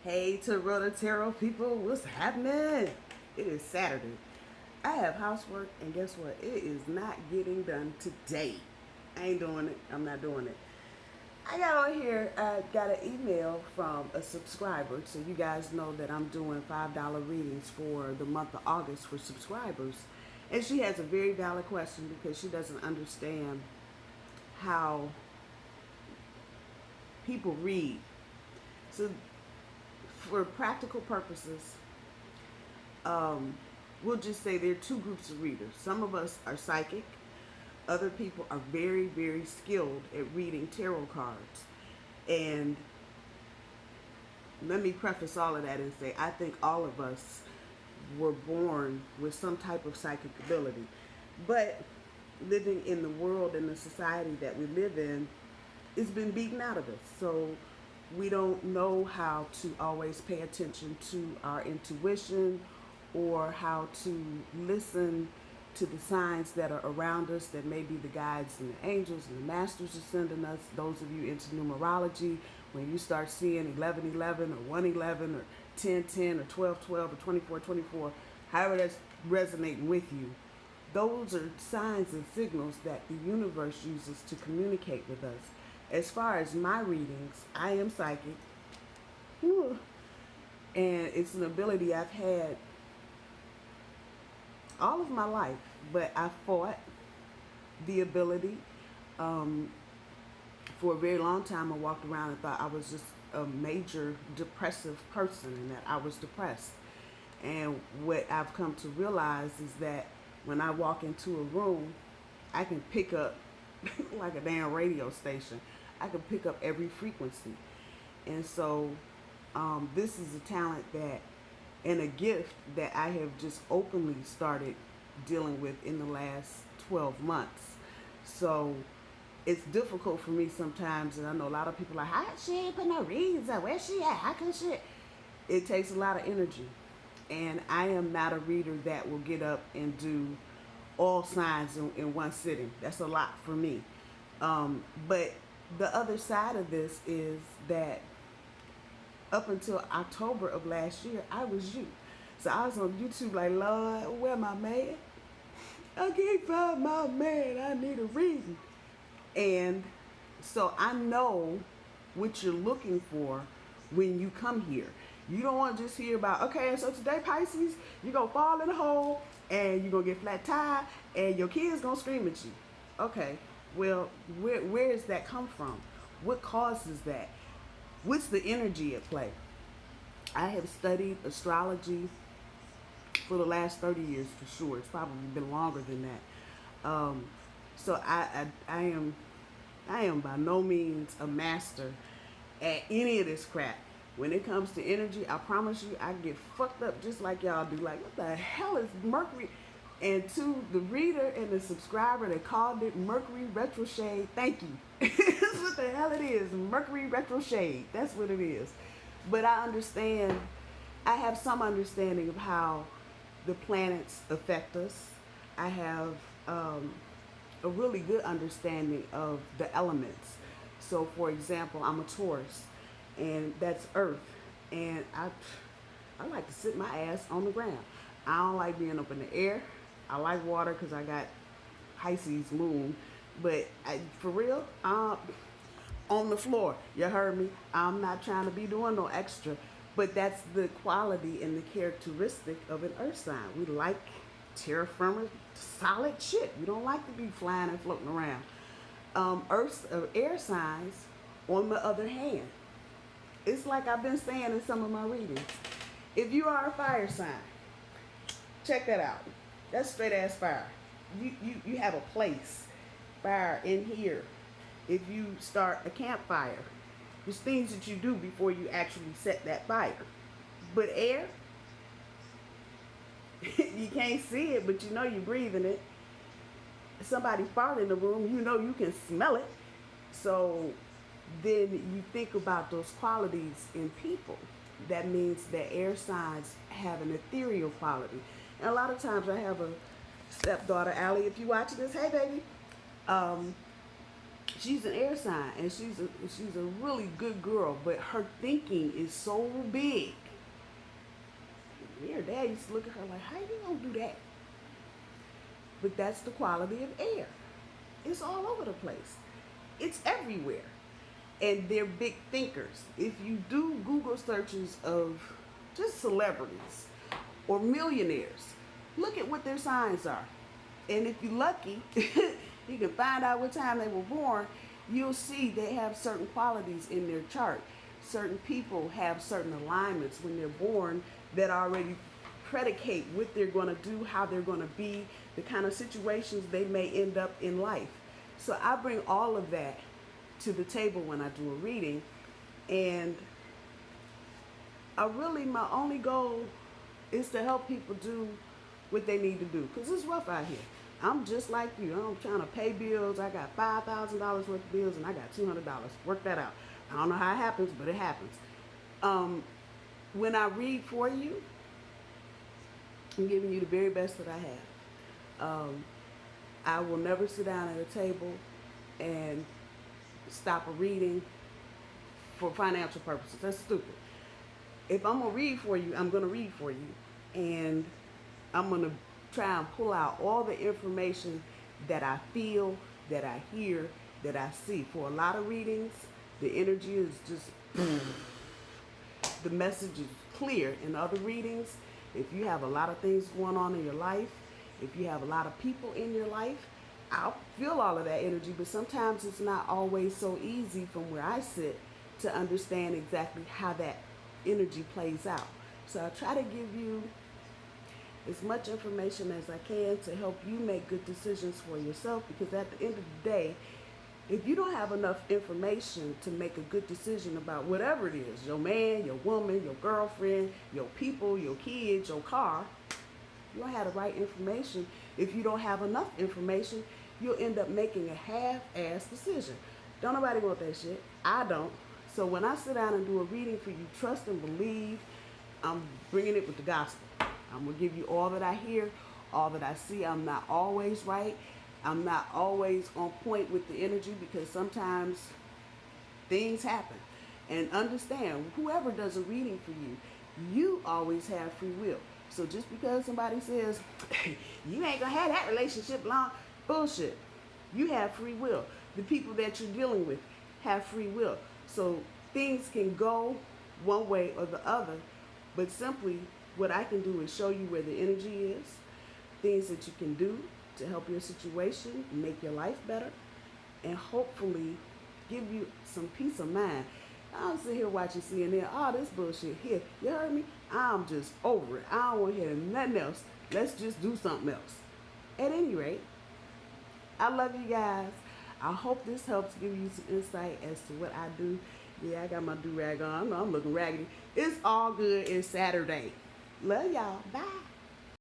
Hey, Taurota Tarot people, what's happening? It is Saturday. I have housework, and guess what? It is not getting done today. I ain't doing it. I'm not doing it. I got on here, I got an email from a subscriber, so you guys know that I'm doing $5 readings for the month of August for subscribers. And she has a very valid question because she doesn't understand how people read. So, for practical purposes, we'll just say there are two groups of readers. Some of us are psychic. Other people are very, very skilled at reading tarot cards. And let me preface all of that and say I think all of us were born with some type of psychic ability. But living in the world and the society that we live in, it's been beaten out of us. So we don't know how to always pay attention to our intuition or how to listen to the signs that are around us that may be the guides and the angels and the masters are sending us. Those of you into numerology, when you start seeing 1111 or 111 or 1010 or 1212 or 2424, however that's resonating with you, those are signs and signals that the universe uses to communicate with us. As far as my readings, I am psychic. And it's an ability I've had all of my life, but I fought the ability. For a very long time, I walked around and thought I was just a major depressive person and that I was depressed. And what I've come to realize is that when I walk into a room, I can pick up, like a damn radio station, I can pick up every frequency. And so this is a talent that, and a gift that I have just openly started dealing with in the last 12 months. So it's difficult for me sometimes, and I know a lot of people are like, how she ain't put no readings up? Where she at? How can she? It takes a lot of energy. And I am not a reader that will get up and do all signs in one sitting. That's a lot for me. But the other side of this is that up until October of last year, I was you. So I was on YouTube like, Lord, where my man? I can't find my man. I need a reason. And so I know what you're looking for when you come here. You don't want to just hear about, okay, so today, Pisces, you're going to fall in a hole and you're going to get flat tire and your kid's going to scream at you. Okay, well, where does that come from? What causes that? What's the energy at play? I have studied astrology for the last 30 years for sure. It's probably been longer than that. So I am by no means a master at any of this crap. When it comes to energy, I promise you, I get fucked up just like y'all do. Like, what the hell is Mercury? And to the reader and the subscriber that called it Mercury retrograde, thank you. That's what the hell it is, Mercury retrograde. That's what it is. But I understand, I have some understanding of how the planets affect us. I have a really good understanding of the elements. So, for example, I'm a Taurus, and that's Earth. And I like to sit my ass on the ground. I don't like being up in the air. I like water because I got Pisces moon. But for real, on the floor. You heard me. I'm not trying to be doing no extra. But that's the quality and the characteristic of an earth sign. We like terra firma, solid shit. We don't like to be flying and floating around. Air signs, on the other hand, it's like I've been saying in some of my readings. If you are a fire sign, check that out. That's straight ass fire. You have a place. Fire in here. If you start a campfire, there's things that you do before you actually set that fire. But air, you can't see it, but you know you're breathing it. Somebody fart in the room, you know you can smell it. So then you think about those qualities in people. That means that air signs have an ethereal quality. And a lot of times I have a stepdaughter, Allie, if you watch this, hey baby. she's an air sign, and she's a really good girl, but her thinking is so big. Her dad used to look at her like, how you gonna do that? But that's the quality of air. It's all over the place. It's everywhere. And they're big thinkers. If you do Google searches of just celebrities or millionaires, look at what their signs are. And if you're lucky, you can find out what time they were born. You'll see they have certain qualities in their chart. Certain people have certain alignments when they're born that already predicate what they're going to do, how they're going to be, the kind of situations they may end up in life. So I bring all of that to the table when I do a reading, and my only goal is to help people do what they need to do, because it's rough out here. I'm just like you. I'm trying to pay bills. I got $5,000 worth of bills, and I got $200. Work that out. I don't know how it happens, but it happens. When I read for you, I'm giving you the very best that I have. I will never sit down at a table and stop a reading for financial purposes. That's stupid. If I'm going to read for you, I'm going to read for you. And I'm going to try and pull out all the information that I feel, that I hear, that I see. For a lot of readings, the energy is just boom. The message is clear. In other readings, if you have a lot of things going on in your life, if you have a lot of people in your life, I'll feel all of that energy, but sometimes it's not always so easy from where I sit to understand exactly how that energy plays out. So I try to give you as much information as I can to help you make good decisions for yourself, because at the end of the day, if you don't have enough information to make a good decision about whatever it is, your man, your woman, your girlfriend, your people, your kids, your car, you don't have the right information. If you don't have enough information, you'll end up making a half-ass decision. Don't nobody want that shit. I don't. So when I sit down and do a reading for you, trust and believe, I'm bringing it with the gospel. I'm going to give you all that I hear, all that I see. I'm not always right. I'm not always on point with the energy, because sometimes things happen. And understand, whoever does a reading for you, you always have free will. So just because somebody says, you ain't going to have that relationship long, bullshit. You have free will. The people that you're dealing with have free will. So things can go one way or the other, but simply what I can do is show you where the energy is, things that you can do to help your situation, make your life better, and hopefully give you some peace of mind. I don't sit here watching CNN, all this bullshit here. You heard me? I'm just over it. I don't want to hear nothing else. Let's just do something else. At any rate, I love you guys. I hope this helps give you some insight as to what I do. Yeah, I got my do-rag on. I know I'm looking raggedy. It's all good. It's Saturday. Love y'all. Bye.